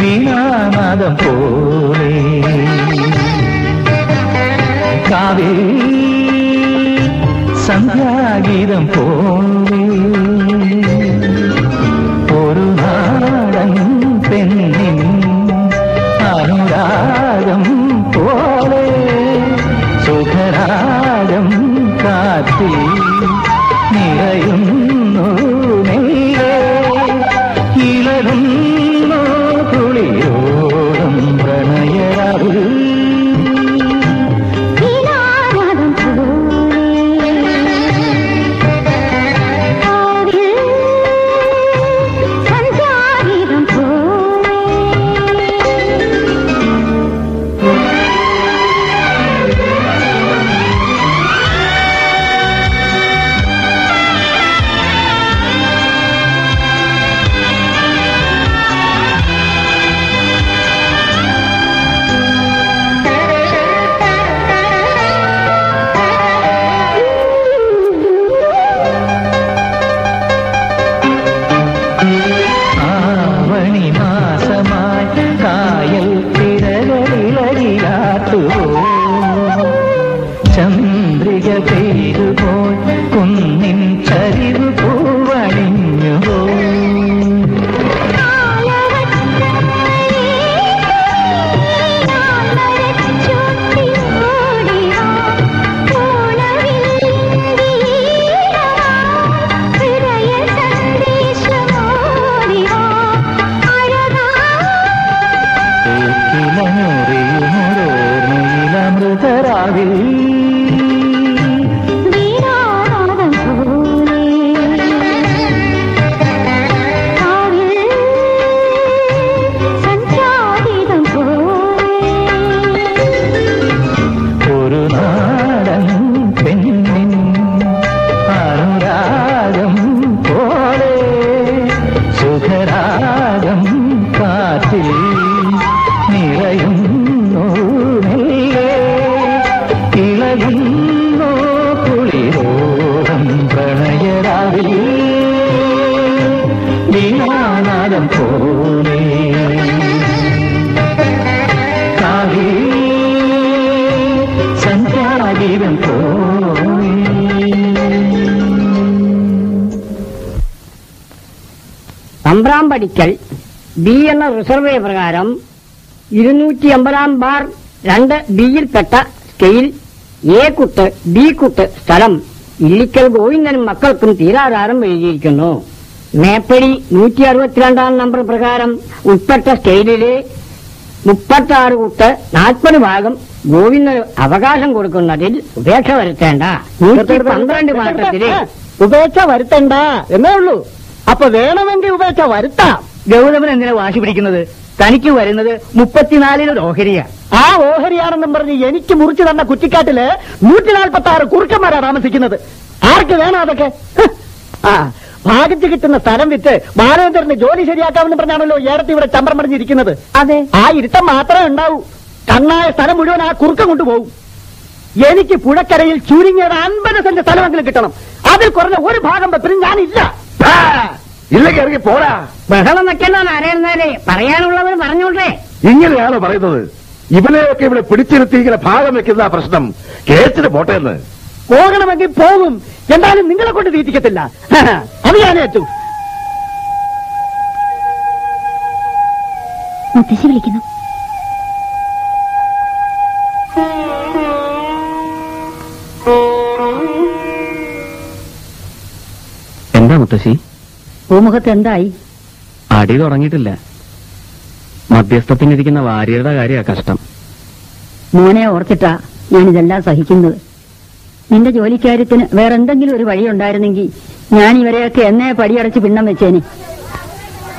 വീണാനാദം പോലെ കാവേ സന്ധ്യാഗീതം പോലെ ഒരു നാടൻ പെണ്ണിൻ അനുരാഗം പോലെ സുഖരാഗം കാത്തി നിറയുന്നു നെയ്യേ ഇളരുന്നു കുളിയോടും പ്രണയരാവിൽ ചന്ദ്രിക പെയ്തുപോൽ കുന്നിൻ ചരിവ് പൂവണിഞ്ഞുപോ ോർമ്മയിലമൃതരാവിൽ ഒരു നാടൻ പെണ്ണിൻ അനുരാഗം പോലെ സുഖരാഗം കാറ്റിൽ നിറയുന്നു നെയ്യേ ഇളകുന്നു കുളിരോളം പ്രണയരാവിൽ വീണാനാദം പോലെ കാവേ സന്ധ്യാഗീതം പോലെ. തമ്പ്രാമ്പടിക്കൽ ബി എന്ന റിസർവേ പ്രകാരം 250-2 ബിയിൽപ്പെട്ട സ്കെയിൽ എ കുട്ട് ബി കുട്ട് സ്ഥലം ഇല്ലിക്കൽ ഗോവിന്ദനും മക്കൾക്കും തീരാധാരം എഴുതിയിരിക്കുന്നു. മേപ്പടി 162 നമ്പർ പ്രകാരം ഉൾപ്പെട്ട സ്കെയിലിലെ 36 കുട്ട് 40 ഭാഗം ഗോവിന്ദന് അവകാശം കൊടുക്കുന്നതിൽ ഉപേക്ഷ വരുത്തേണ്ട. 112 മാസത്തില് ഉപേക്ഷ വരുത്തണ്ട എന്നേ ഉള്ളൂ. അപ്പൊ വേണമെങ്കിൽ ഉപേക്ഷ വരുത്താം. ഗൗതമൻ എന്തിനാ വാശി പിടിക്കുന്നത്? തനിക്ക് വരുന്നത് 34 ഓഹരിയാ. ആ ഓഹരിയാണെന്നും പറഞ്ഞ് എനിക്ക് മുറിച്ചു തന്ന കുറ്റിക്കാട്ടില് 146 കുറുക്കന്മാരാ താമസിക്കുന്നത്. ആർക്ക് വേണം അതൊക്കെ? ആ ഭാഗത്ത് കിട്ടുന്ന സ്ഥലം വിറ്റ് ബാലേന്ദ്രന് ജോലി ശരിയാക്കാമെന്ന് പറഞ്ഞാണല്ലോ ഏടത്തി ഇവിടെ ചമ്പരം പറിഞ്ഞിരിക്കുന്നത്. അതെ, ആ ഇരുത്തം മാത്രമേ ഉണ്ടാവൂ. കണ്ണായ സ്ഥലം മുഴുവൻ ആ കുറുക്കം കൊണ്ടുപോകും. എനിക്ക് പുഴക്കരയിൽ ചുരുങ്ങിയത് 50 സെന്റ് സ്ഥലമെങ്കിലും കിട്ടണം. അതിൽ കുറഞ്ഞ ഒരു ഭാഗം വെപ്പിന് ഞാനില്ല. ഇല്ലെങ്കിൽ ഇറങ്ങി പോരാ. ബഹളം വെക്കല്ലോ നാരായണനാരെ, പറയാനുള്ളവർ പറഞ്ഞോട്ടെ. ഇങ്ങനെയാണോ പറയുന്നത്? ഇവനെയൊക്കെ ഇവിടെ പിടിച്ചിരുത്തി ഇങ്ങനെ ഭാഗം വെക്കുന്ന പ്രശ്നം. കേസിന് പോട്ടെ എന്ന്. പോകണമെങ്കിൽ പോകും. എന്തായാലും നിങ്ങളെ കൊണ്ട് തീറ്റിക്കത്തില്ല. അത് ഞാൻ ഏറ്റു. മുത്തശ്ശി വിളിക്കുന്നു. എന്താ മുത്തശ്ശി? പൂമുഖത്ത് എന്തായി? അടി തുടങ്ങിയിട്ടില്ല. മധ്യസ്ഥത്തിനിരിക്കുന്ന വാര്യരുടെ കാര്യമാ കഷ്ടം. മോനെ ഓർത്തിട്ടാ ഞാനിതെല്ലാം സഹിക്കുന്നത്. നിന്റെ ജോലിക്കാര്യത്തിന് വേറെന്തെങ്കിലും ഒരു വഴിയുണ്ടായിരുന്നെങ്കിൽ ഞാൻ ഇവരെയൊക്കെ എന്നേ പടിയടച്ച് പിണ്ണം വെച്ചേനെ.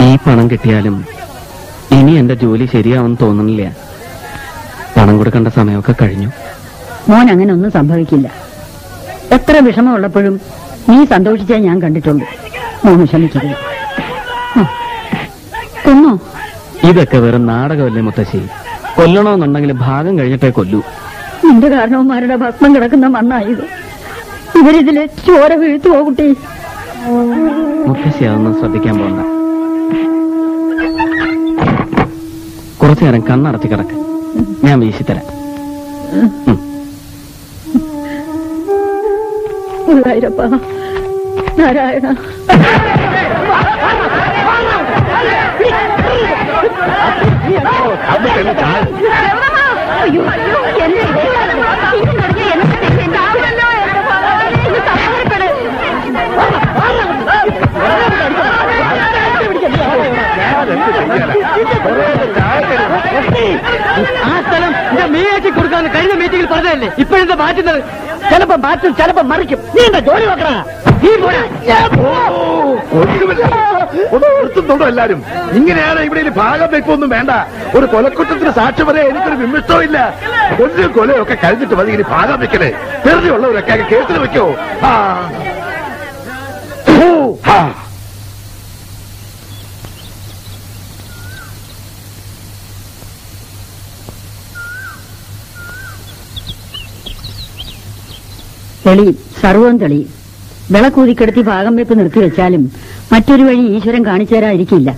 ഈ പണം കിട്ടിയാലും ഇനി എന്റെ ജോലി ശരിയാവുമെന്ന് തോന്നുന്നില്ല. പണം കൊടുക്കേണ്ട സമയമൊക്കെ കഴിഞ്ഞു. മോൻ അങ്ങനെ ഒന്നും സംഭവിക്കില്ല. എത്ര വിഷമമുള്ളപ്പോഴും നീ സന്തോഷിച്ചേ ഞാൻ കണ്ടിട്ടുള്ളൂ. മോൻ വിഷമിക്കരുത്. കൊന്നോ? ഇതൊക്കെ വെറും നാടകമല്ലേ മുത്തശ്ശി? കൊല്ലണമെന്നുണ്ടെങ്കിൽ ഭാഗം കഴിഞ്ഞിട്ടേ കൊല്ലൂ. നിന്റെ കാരണവന്മാരുടെ ഭസ്മം കിടക്കുന്ന മണ്ണായത്. ഇവരിതില് ചോര വീഴ്ത്തുവോ കുട്ടി? മുത്തശ്ശി അതൊന്നും ശ്രദ്ധിക്കാൻ പോണ്ട. കുറച്ചു നേരം കണ്ണടച്ച് കിടക്ക്, ഞാൻ വീശിത്തരാം. ഗുരുവായൂരപ്പ, നാരായണ. അയ്യോ എന്നെ ആ സ്ഥലം മീയാഴ്ച കൊടുക്കാന്ന് കഴിഞ്ഞ മീറ്റിംഗിൽ പറഞ്ഞതല്ലേ? ഇപ്പോഴെന്താ മാറ്റുന്നത്? ചിലപ്പോ മാറ്റും, ചിലപ്പോ മറിക്കും. നീ എന്താ ജോലി നോക്കണ? നീ ഒന്നുണ്ടോ എല്ലാരും? ഇങ്ങനെയാണ് ഇവിടെ ഇനി ഭാഗം വെക്കൊന്നും വേണ്ട. ഒരു കൊലക്കുറ്റത്തിന് സാക്ഷ്യം വരെ എനിക്കൊരു വിമിഷ്ടവും ഇല്ല. കൊല്ലും കൊലയൊക്കെ കഴിഞ്ഞിട്ട് മതി ഇനി ഭാഗം വെക്കലേ. വെറുതെ ഉള്ളവരൊക്കെ കേസിൽ വെക്കോ? തെളിയും, സർവവും തെളിയും. വിളക്കൂതിക്കെടുത്തി ഭാഗം വെപ്പ് നിർത്തിവെച്ചാലും മറ്റൊരു വഴി ഈശ്വരൻ കാണിച്ചു തരാതിരിക്കില്ല.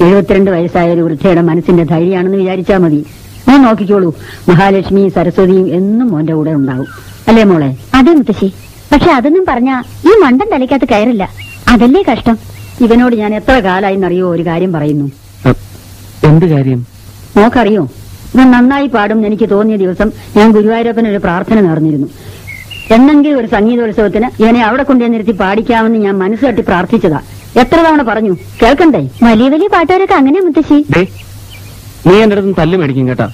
72 വയസ്സായ ഒരു വൃദ്ധയുടെ മനസ്സിന്റെ ധൈര്യമാണെന്ന് വിചാരിച്ചാൽ മതി. മോൻ നോക്കിക്കോളൂ, മഹാലക്ഷ്മിയും സരസ്വതിയും എന്നും മോന്റെ കൂടെ ഉണ്ടാവും. അല്ലേ മോളെ? അതെ മുത്തശ്ശി. പക്ഷെ അതൊന്നും പറഞ്ഞാ ഈ മണ്ടൻ തലയ്ക്കകത്ത് കയറില്ല. അതല്ലേ കഷ്ടം. ഇവനോട് ഞാൻ എത്ര കാലായിന്നറിയോ ഒരു കാര്യം പറയുന്നു. എന്ത് കാര്യം? മോക്കറിയോ, ഇവൻ നന്നായി പാടും എനിക്ക് തോന്നിയ ദിവസം ഞാൻ ഗുരുവായൂരപ്പനൊരു പ്രാർത്ഥന നേർന്നിരുന്നു. എന്നെങ്കിലും ഒരു സംഗീതോത്സവത്തിന് ഇവനെ അവിടെ കൊണ്ടുവന്നിരുത്തി പാടിക്കാമെന്ന് ഞാൻ മനസ്സ് തട്ടി പ്രാർത്ഥിച്ചതാ. എത്ര തവണ പറഞ്ഞു, കേൾക്കണ്ടേ? വലിയ വലിയ പാട്ടുകാരൊക്കെ അങ്ങനെ മുത്തശ്ശി. നീ എന്റെ അടുത്ത് തല്ല് മേടിക്കും കേട്ടാ.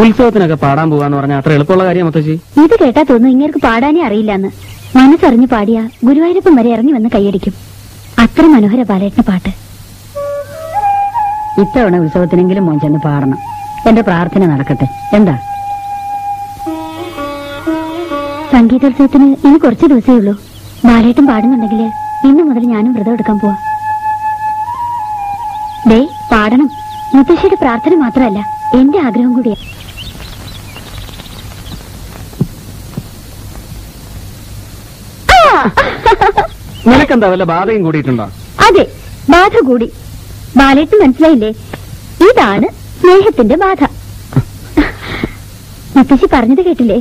ഉത്സവത്തിനൊക്കെ പാടാൻ പോവാന്ന് പറഞ്ഞാൽ അത്ര എളുപ്പമുള്ള കാര്യം മുത്തശ്ശി? ഇത് കേട്ടാ തോന്നുന്നു ഇങ്ങേർക്ക് പാടാനേ അറിയില്ലെന്ന്. മനസ്സറിഞ്ഞു പാടിയാ ഗുരുവായൂരപ്പൻ വരെ ഇറങ്ങി വന്ന് കൈയടിക്കും. അത്ര മനോഹര ബാലേട്ടന് പാട്ട്. ഇത്തവണ ഉത്സവത്തിനെങ്കിലും മോൻ ചെന്ന് പാടണം. എന്റെ പ്രാർത്ഥന നടക്കട്ടെ. എന്താ? സംഗീതോത്സവത്തിന് ഇനി കുറച്ച് ദിവസമേ ഉള്ളൂ. ബാലേട്ടൻ പാടുന്നുണ്ടെങ്കിൽ ഇന്നു മുതൽ ഞാനും വ്രതം എടുക്കാൻ പോവാ. ദേ പാടണം. മുത്തശ്ശിയുടെ പ്രാർത്ഥന മാത്രമല്ല, എന്റെ ആഗ്രഹം കൂടിയാ. നിനക്കെന്താ വല്ല ബാധയും കൂടിയിട്ടുണ്ടോ? അതെ, ബാധ കൂടി. ബാലേട്ടൻ മനസ്സിലായില്ലേ? ഇതാണ് സ്നേഹത്തിന്റെ ബാധ. മുത്തശ്ശി പറഞ്ഞത് കേട്ടില്ലേ?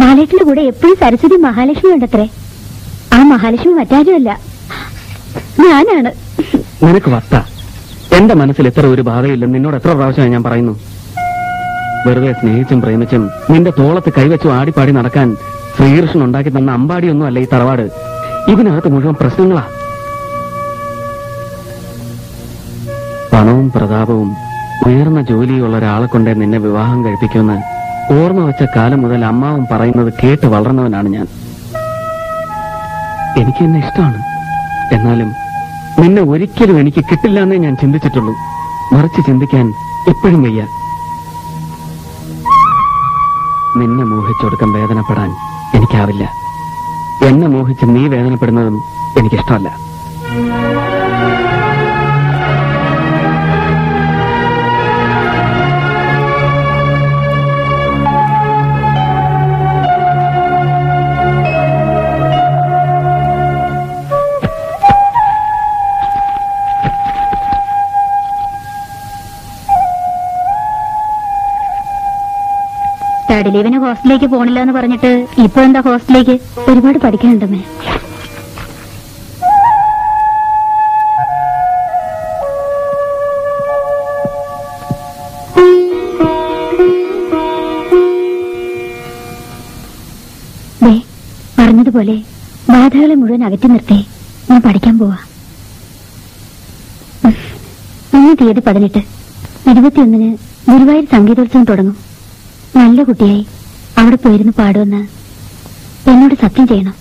ബാലേട്ടന്റെ കൂടെ എപ്പോഴും സരസ്വതി മഹാലക്ഷ്മി ഉണ്ടത്രേ. ആ മഹാലക്ഷ്മി മറ്റാരുമല്ല, ഞാനാണ്. നിനക്ക് വത്ത. എന്റെ മനസ്സിൽ എത്ര ഒരു ബാധയില്ലെന്ന് നിന്നോട് എത്ര പ്രാവശ്യമായി ഞാൻ പറയുന്നു. വെറുതെ സ്നേഹിച്ചും പ്രേമിച്ചും നിന്റെ തോളത്ത് കൈവച്ചു ആടിപ്പാടി നടക്കാൻ ശ്രീകൃഷ്ണൻ ഉണ്ടാക്കി തന്ന അമ്പാടിയൊന്നും അല്ല ഈ തറവാട്. ഇതിനകത്ത് മുഴുവൻ പ്രശ്നങ്ങളാ. പണവും പ്രതാപവും ഉയർന്ന ജോലിയുള്ള ഒരാളെ കൊണ്ടേ നിന്നെ വിവാഹം കഴിപ്പിക്കുമെന്ന് ഓർമ്മ വെച്ച കാലം മുതൽ അമ്മാവും പറയുന്നത് കേട്ട് വളർന്നവനാണ് ഞാൻ. എനിക്ക് എന്നെ ഇഷ്ടമാണ്. എന്നാലും നിന്നെ ഒരിക്കലും എനിക്ക് കിട്ടില്ല എന്നേ ഞാൻ ചിന്തിച്ചിട്ടുള്ളൂ. മറിച്ച് ചിന്തിക്കാൻ എപ്പോഴും വയ്യ. നിന്നെ മോഹിച്ചൊടുക്കം വേദനപ്പെടാൻ എനിക്കാവില്ല. എന്നെ മോഹിച്ച് നീ വേദനപ്പെടുന്നതും എനിക്കിഷ്ടമല്ല. തേർഡ് ലീവിന് ഹോസ്റ്റലിലേക്ക് പോണില്ല എന്ന് പറഞ്ഞിട്ട് ഇപ്പൊ എന്താ ഹോസ്റ്റലിലേക്ക്? ഒരുപാട് പഠിക്കാനുണ്ടമ്മേ. പറഞ്ഞതുപോലെ ബാധകളെ മുഴുവൻ അകറ്റി നിർത്തി ഞാൻ പഠിക്കാൻ പോവാ. ഇന്ന് തീയതി 18, 21-ന് ഗുരുവായൂർ സംഗീതോത്സവം തുടങ്ങും. നല്ല കുട്ടിയായി അവിടെ പോയിരുന്നു പാടുമെന്ന് എന്നോട് സത്യം ചെയ്യണം.